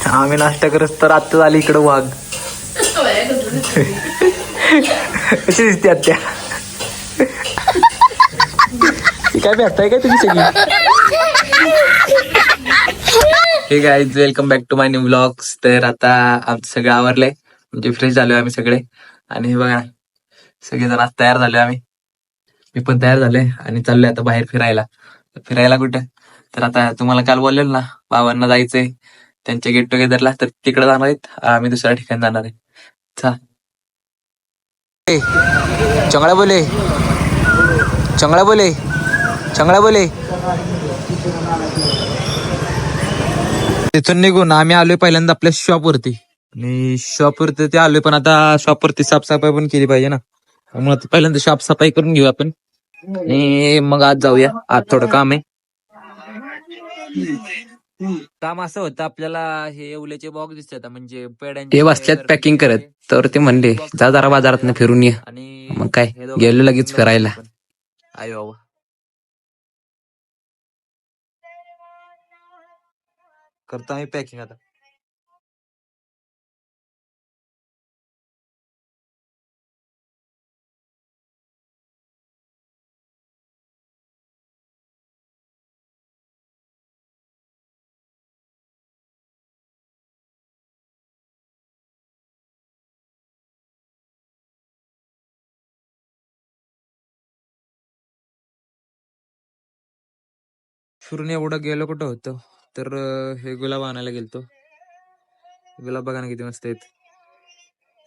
आम्ही नाश्ता करत तर आत्ता झाली इकडं वाघ. कशी दिसते आत्या? काय भेटताय काय तुम्ही सगळी? Hey guys, welcome back to my new vlogs. तर आता आमचं सगळं आवरलंय, म्हणजे फ्रेश झालोय आम्ही सगळे. आणि हे बघा, सगळेजण आज तयार झालोय आम्ही. मी पण तयार झालोय आणि चाललोय आता बाहेर फिरायला. फिरायला कुठं? तर आता तुम्हाला काल बोललेलं ना, बाबांना जायचंय त्यांच्या गेट टुगेदरला, तर तिकडे जाणार आहेत. आम्ही दुसऱ्या ठिकाणी जाणार आहे. चंगळा बोले, चंगळा बोले, चंगळा बोले. तिथून निघून आम्ही आलोय पहिल्यांदा आपल्या शॉपवरती. आणि शॉपवरती ते आलोय, पण आता शॉपवरती साफसफाई पण केली पाहिजे ना. मग आता पहिल्यांदा साफसफाई करून घेऊ आपण आणि मग आज जाऊया. आज थोडं काम आहे. काम असं होतं, आपल्याला हे येवल्याचे बॉक्स दिसतात, म्हणजे पेड्यांचे. ते बसल्यात पॅकिंग करत, तर ते म्हणले जा जरा बाजारात फिरून ये. आणि मग काय, गेलो लगेच फिरायला. आयो करतो आम्ही पॅकिंग आता. फिरून एवढं गेलो कुठं होतं, तर हे गुलाब आणायला गेलतो. गुलाब बघा ना किती मस्त आहेत.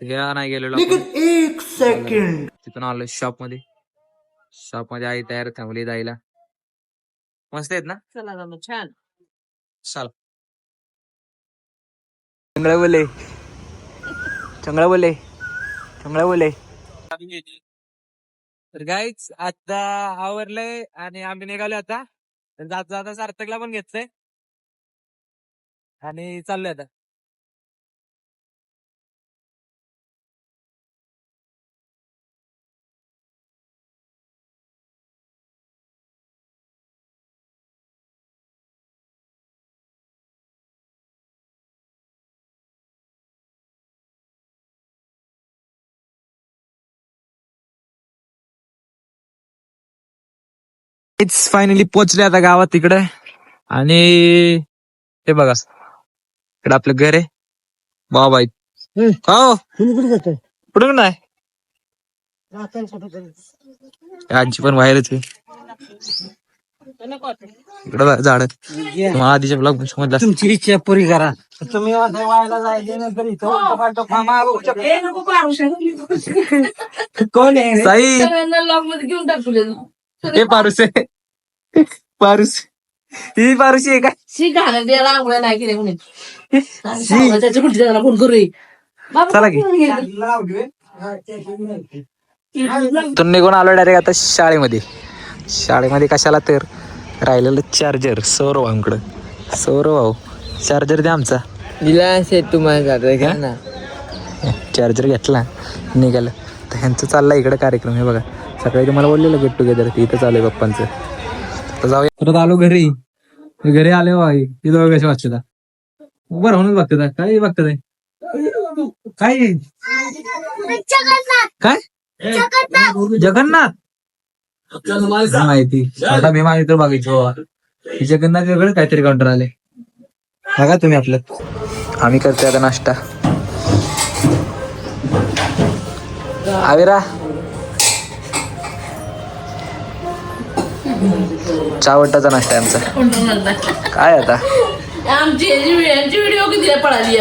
हे नाही गेलेलो आपण. एक सेकंड. तिथून आलो शॉप मध्ये. शॉप मध्ये आई तयार थांबली जायला. मस्त आहेत ना? चला छान. चला. चंगळा बोले, चंगळा बोले, चंगळा बोले. तर गाईच आता आवरलंय आणि आम्ही निघालो आता. जाता जाता सार्थकला पण घेतलंय आणि चाललोय आता. इट्स फायनली पोहोचले आता गावात तिकडे. आणि हे बघा, इकडे आपलं घर आहे. बाबा हो कुठून नाही, आजी पण बाहेरच आहे. इकडं झाड. तुम्हाला आधीच्या ब्लॉग समजला. तुमची इच्छा पुरी करा. तुम्ही वायला जायचे कोण आहे साई? घेऊन टाकले हे पारुस आहे. पारुस, ही पारुशी आहे का? शी घालून द्यायला आंघोळ नाही केले म्हणून त्याच्या कुठे त्याला फोन करू. चला की तुम्ही निघून आलो डायरेक्ट आता शाळेमध्ये. शाळेमध्ये कशाला, तर राहिलेलं चार्जर सौरभांकडं. सौरभ चार्जर द्या आमचा. तुम्हाला चार्जर घेतला निघालं. तर ह्यांचं चाललंय इकडे कार्यक्रम. हे बघा, सकाळी तुम्हाला बोललेलं गेट टुगेदर, इथं चालू आहे पप्पांचं. तर जाऊया. परत आलो घरी. घरी आले बाई, ती दोघं कशी वाचतात उभं राहूनच बघतात. काय बघतात काय काय जगन्नाथ माहिती. आता मी माहिती तर बघायचो जगन्नाथ वेगळं काहीतरी काउंटर आले बघा तुम्ही. आपलं आम्ही करतोय आता नाश्ता. आविरा चावटाचा नाश्ता आहे आमचा. काय आता व्हिडिओ किती पळाली.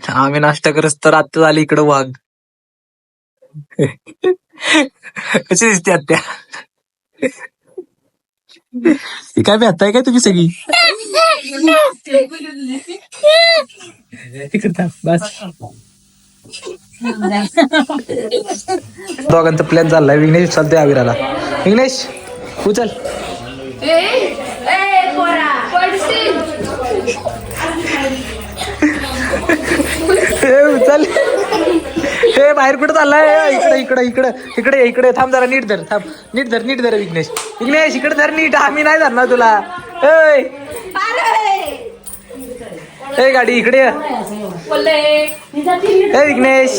आम्ही नाश्ता करत तर आत्ता झाली इकडं वाघ. कशी दिसते आत्या? काय भेटताय काय तुम्ही सगळी? बस दोघांचा प्लॅन झालाय. विघ्नेश चालतोय आविराला. विघ्नेश उचल. उचल. हे बाहेर कुठं चाललाय? इकडे इकडे इकडे इकडे इकडे थांब जरा. नीट धर, थांब. नीट धर, नीट धर विघ्नेश. विघ्नेश इकडे धर नीट. आम्ही नाही धरणार तुला. ए गाडी इकडे ये. ए विघ्नेश,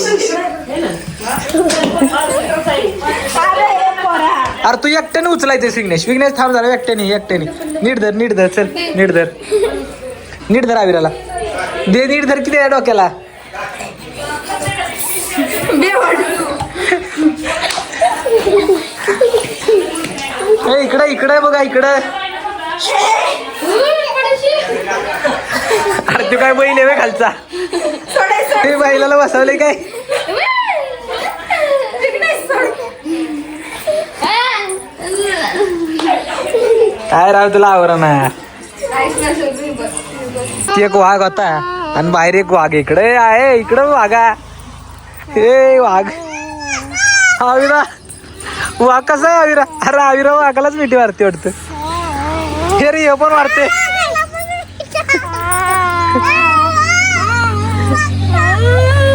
अरे तू एकट्याने उचलायचे विघ्नेश. विघ्नेश थांब झाला, एकट्याने. नीट धर चल. नीट धर आविराला दे. नीट धर किती आहे डोक्याला. इकडे बघा इकडं. अरे तू काय बैल आहे खालचा. ते बैलाला बसवले काय. काय राव तुला आवरा ना. ती एक वाघ होता आणि बाहेर एक वाघ. इकडे आहे, इकडं वाघा. हे वाघ आविरा. वाघ कसा आहे आविरा. अरे आविरा वाघालाच मिठी मारते वाटतं. हे रे हे पण मारते.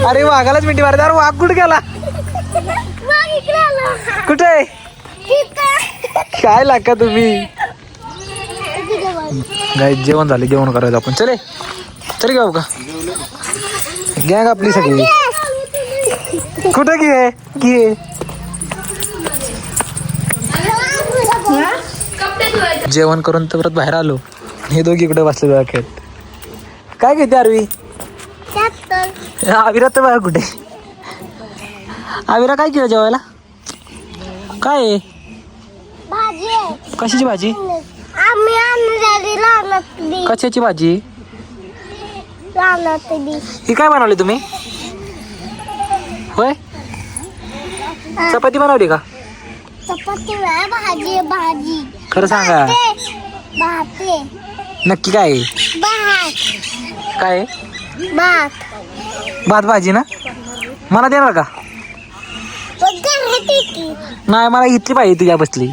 अरे वाघालाच मिठी मारते. अरे वाघ कुठे गेला. कुठे काय लागा तुम्ही. गाईस जेवण झाले, जेवण करायचं आपण. चल घेऊ का गॅंग आपली सगळी. कुठे घे जेवण करून तर परत बाहेर आलो. हे दोघी इकडे बसले बघा खेळत. काय घेते आरवी. आविरा तर बघा कुठे. आविरा काय केलं जेवायला. काय आहे. कशाची भाजी. कशाची भाजी. ही काय बनवली तुम्ही. होय चपाती बनवली का. भाजी खरं सांगा नक्की काय काय भात भाजी ना. मला देणार का. नाही मला इथली पाहिजे तुझ्या बसली.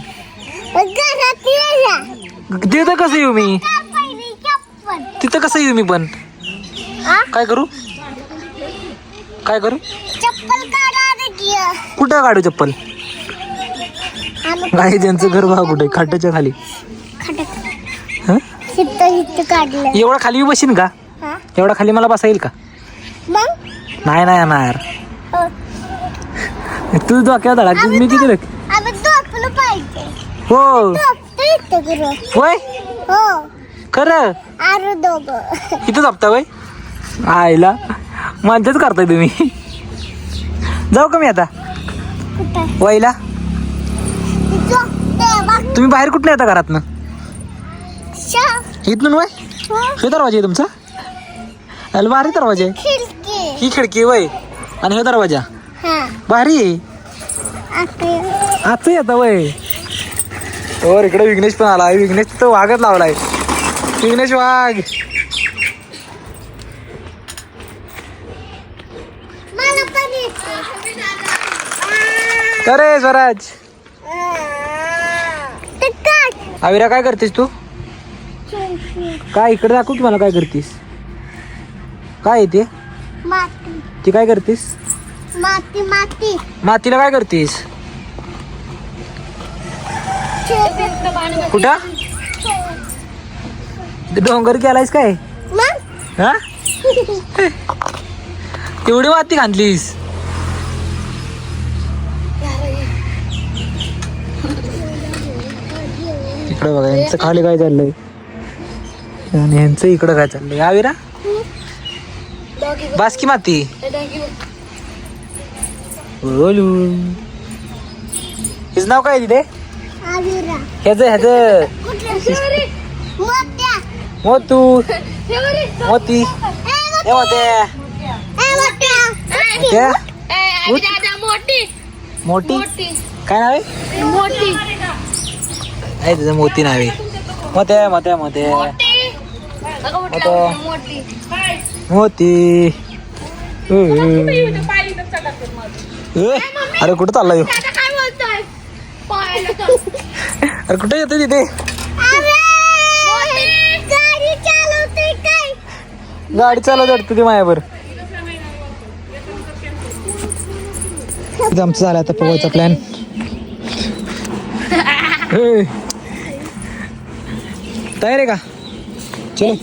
तिथं कसं येऊ मी. तिथं कसं येऊ मी पण. काय करू चप्पल कुठं काढू चप्पल. नाही त्यांचं घर बघा कुठे. खाटाच्या खाली. एवढा खाली बसीन का. एवढा खाली मला बसा येईल का. नाही येणार. तू डोक्यात धडा. मी किती हो होय खरं. इथं झोपता वय आईला. मजाच करताय तुम्ही. जाऊ का मी आता वयला. तुम्ही बाहेर कुठे येता घरातनं. इथून वय हे दरवाजा आहे तुमचा. अरे भारी दरवाजा आहे. ही खिडकी वय आणि हे दरवाजा भारी आहे. आता येता वय. और इकडे विघ्नेश पण आला. विघ्नेश तर वाघच लावलाय. विघ्नेश वाघ. अरे स्वराज आविरा काय करतेस तू. काय इकडे दाखव की मला काय करतेस. काय येते ती काय करतेस. मातीला काय करतेस. कुठं डोंगर केलायस काय. हा तेवढी माती घातलीस. इकडे बघा यांचं खाली काय चाललंय आणि यांचं इकडं काय चाललंय. आविरा बासकी माती बोलू. हिच नाव काय तिथे. ह्याच मोतू मोती मोठी काय नाव आहे. तुझं मोती नाव आहे. मोत्या मोत्या मोत्या मोती. अरे कुठं चालला येऊ. अरे कुठे येतो तिथे. गाडी चालवत वाटतं ती मायावर. आमचं झालं आता पोहायचा प्लॅन. तयार आहे का. चलो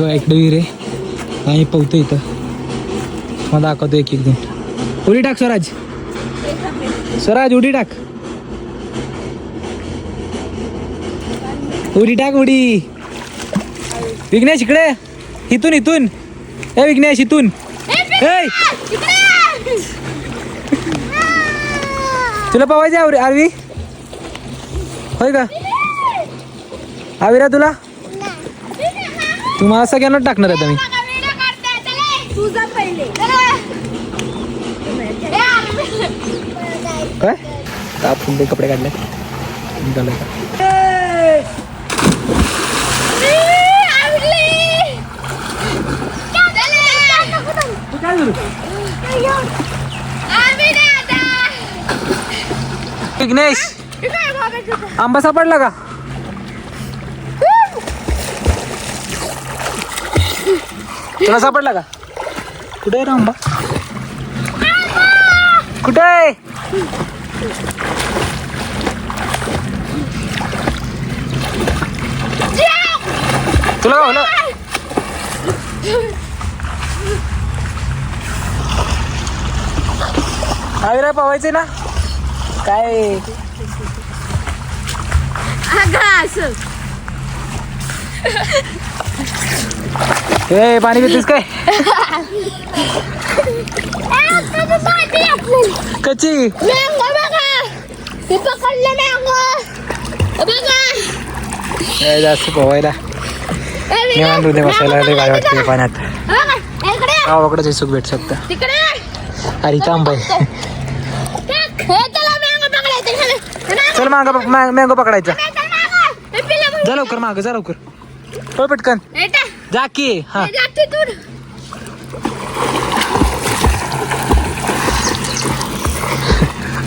इकडे विहीर आहे. आणि पोहतो इथं मग दाखवतो एक एक दिन. उडी टाक स्वराज, स्वराज उडी टाक, उडी टाक उडी. विघ्नेश इकडे, इथून इथून, ए विघ्नेश इथून. ए तुला पवायचे आरवी होय का आविरा तुला? तुम्हाला सगळ्यांना टाकणार आहे मी. काय आपण ते कपडे काढले झालं का? विघ्नेश आंबा सापडला का? तुला सापडला का? कुठे आहे आंबा? कुठे आहे? तुला का होलं? आविरा पवायचे ना काय? ए पाणी पितेस काय? कच्ची जास्त पोवायला निवांत उद्या बसायला काय वाटते पाण्यात. गावाकडे सुख भेट शकतं. अरे इथं आंबा आहे. चल मँगो पकडायचा. जा लवकर माग, जा लवकर, हो पटकन जा की. हा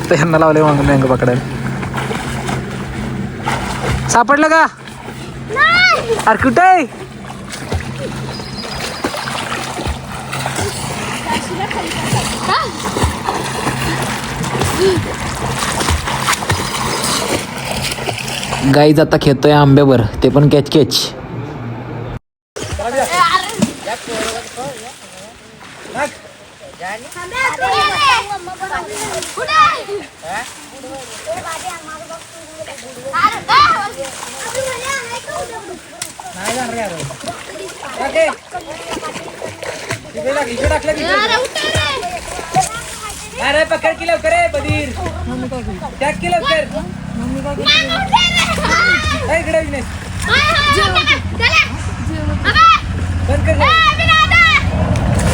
त्यांना लावले मग मँगो पकडायला. सापडलं का? अरे कुठं आहे? गाईज आता खेळतोय आंब्यावर, ते पण कॅच कॅच. अरे पकड की लवकर आहे बधीर, टॅग की लवकर. इकडे विघ्नेश बंद कर.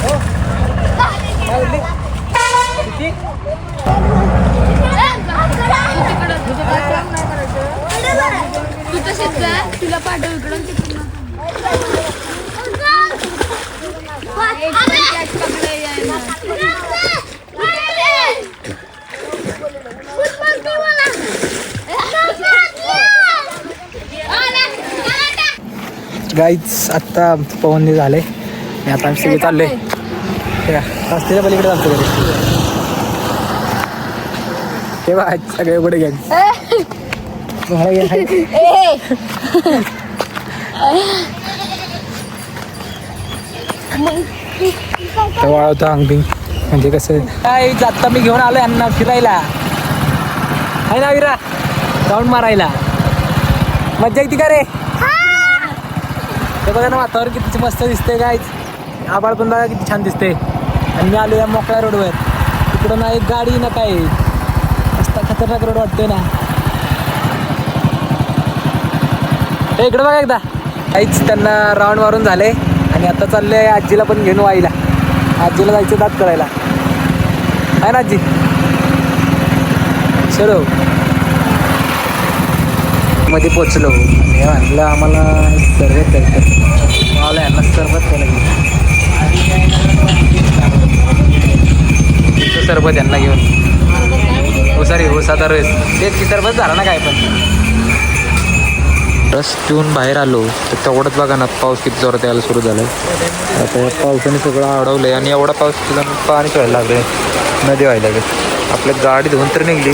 हो काय बोलली? किती? तुला पाठव इकडून गाईच आत्ता पवनने झाले आणि आता आम्ही सगळे चाललोय रस्त्याच्या पलीकडे जातो घरी. तेव्हा सगळे उघडे घ्या. तेव्हा होता अंगबिंग म्हणजे कसं काय. आत्ता मी घेऊन आलोय यांना फिरायला, आहे ना विरा, राऊंड मारायला. मज्जा येते का रे? ते बघा ना वातावरण किती मस्त दिसतंय गाईच. आभाळ पण बघा किती छान दिसते. आणि मी आलो या मोकळ्या रोडवर. इकडं ना एक गाडी ना काय, मस्त खतरनाक रोड वाटतोय ना. हे इकडं बघा एकदा. काहीच त्यांना राऊंड मारून झाले आणि आता चालले आजीला पण घेऊन वाईला. आजीला जायचं दात करायला, आहे ना आजी? चलो मध्ये पोचलो. हे म्हणलं आम्हाला सरबत द्यायचं, मला यांना सरबत द्यायला घेऊन सरबत यांना घेऊन. हो सॉरी हो साधा रस तेच की सरबत झाला ना काय. पण रस पिऊन बाहेर आलो तर तेवढंच बघा ना पाऊस किती जोरात यायला सुरू झाला आहे. आता पावसाने सगळं अडवलं आहे आणि एवढा पाऊस तुला पाणी व्हायला लागले, नदी व्हायला लागेल. आपल्या गाडी धुवून तर निघली,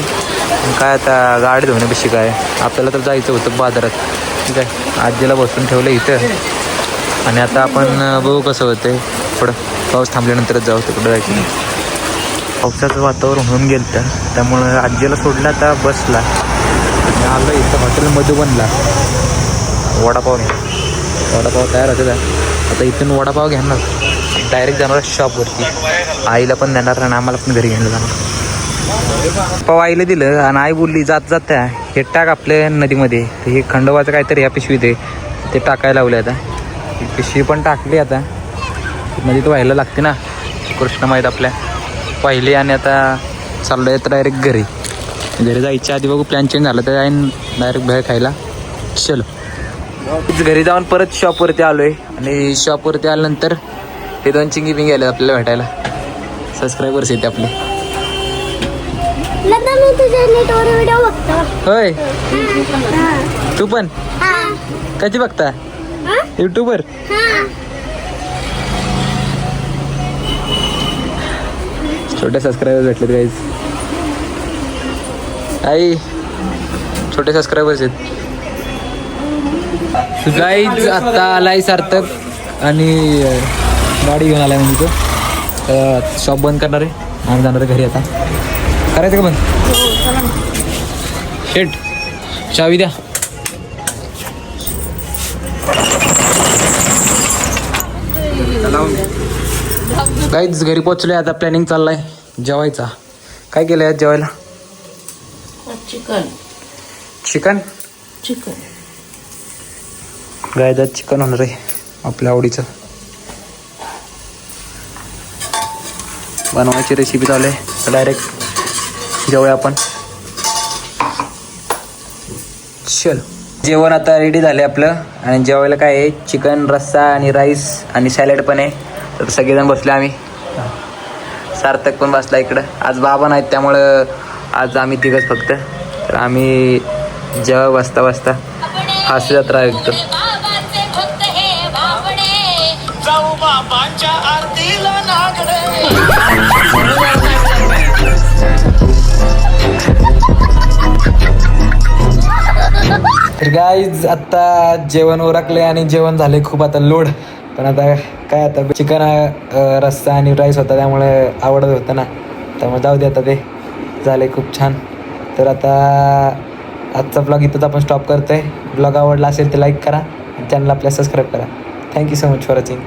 काय आता गाडी धुण्यापेक्षा काय आपल्याला तर जायचं होतं बाजारात. ठीक आहे, आजीला बसून ठेवलं इथं आणि आता आपण बघू कसं होतंय. थोडं पाऊस थांबल्यानंतरच जाऊ तर कुठं जायचं नाही. पावसाचं वातावरण होऊन गेलं तर त्यामुळं आजीला सोडलं आता बसला आणि आलं इथं हॉटेल मधुबनला वडापाव घ्या. वडापाव तयार होते आता इथून वडापाव घेणार डायरेक्ट जाणार शॉपवरती. आईला पण देणार आणि आम्हाला पण घरी घ्यायला जाणार. पाव आईला दिलं आणि आई बोलली जात जात्या हे टाक आपल्या नदीमध्ये. तर हे खंडोबाचं काहीतरी ह्या पिशवीत आहे ते टाकायला लावले. आता ही पिशवी पण टाकली. आता नदीत व्हायला लागते ना कृष्ण माहीत आपल्या पाहिली. आणि आता चाललो आहे तर डायरेक्ट घरी जायच्या आधी बघू प्लॅन चेंज झाला तर जाईन डायरेक्ट बाहेर खायला. चलो घरी जाऊन परत शॉपवरती आलो आहे आणि शॉपवरती आल्यानंतर ते 2 चिंगी पिंगी आले आपल्याला भेटायला. सबस्क्रायबर्स येते आपले. मी तुझ्या नेटवर व्हिडिओ बघतो. होय तू पण कधी बघता यूट्यूबवर? छोटे सबस्क्रायबर्स भेटले गाईज. आई छोटे सबस्क्रायबर्स आहेत गाईज. आत्ता आलाय सार्थक आणि गाडी घेऊन आलाय म्हणजे तो शॉप बंद करणार आहे. आम्ही जाणार आहे घरी. आता करायचं का बंद? शेट चावी द्या. गाईज घरी पोचलोय. आता प्लॅनिंग चाललाय जेवायचा. काय केलंय आज जेवायला? चिकन गाईज आज चिकन होणार आहे आपल्या आवडीचं. बनवायची रेसिपी चालू आहे. डायरेक्ट जेवूया आपण. चल जेवण आता रेडी झाले आपलं. आणि जेवायला काय आहे चिकन रस्सा आणि राईस आणि सॅलड पण आहे. तर सगळेजण बसले आम्ही. सार्थक पण बसला इकडं. आज बाबा नाहीत त्यामुळं आज आम्ही तिघच फक्त. तर आम्ही जेव्हा बसता हास्य जत्रा ऐकतो. तर गाईज आत्ता जेवण उरकले आणि जेवण झाले खूप आता लोड. पण आता काय आता चिकन रस्सा आणि राईस होता त्यामुळे आवडत होतं ना त्यामुळे जाऊ दे. आता ते झाले खूप छान. तर आता आजचा ब्लॉग इथंच आपण स्टॉप करतोय. ब्लॉग आवडला असेल तर लाईक करा. चॅनल आपल्या सबस्क्राईब करा. Thank you so much for watching.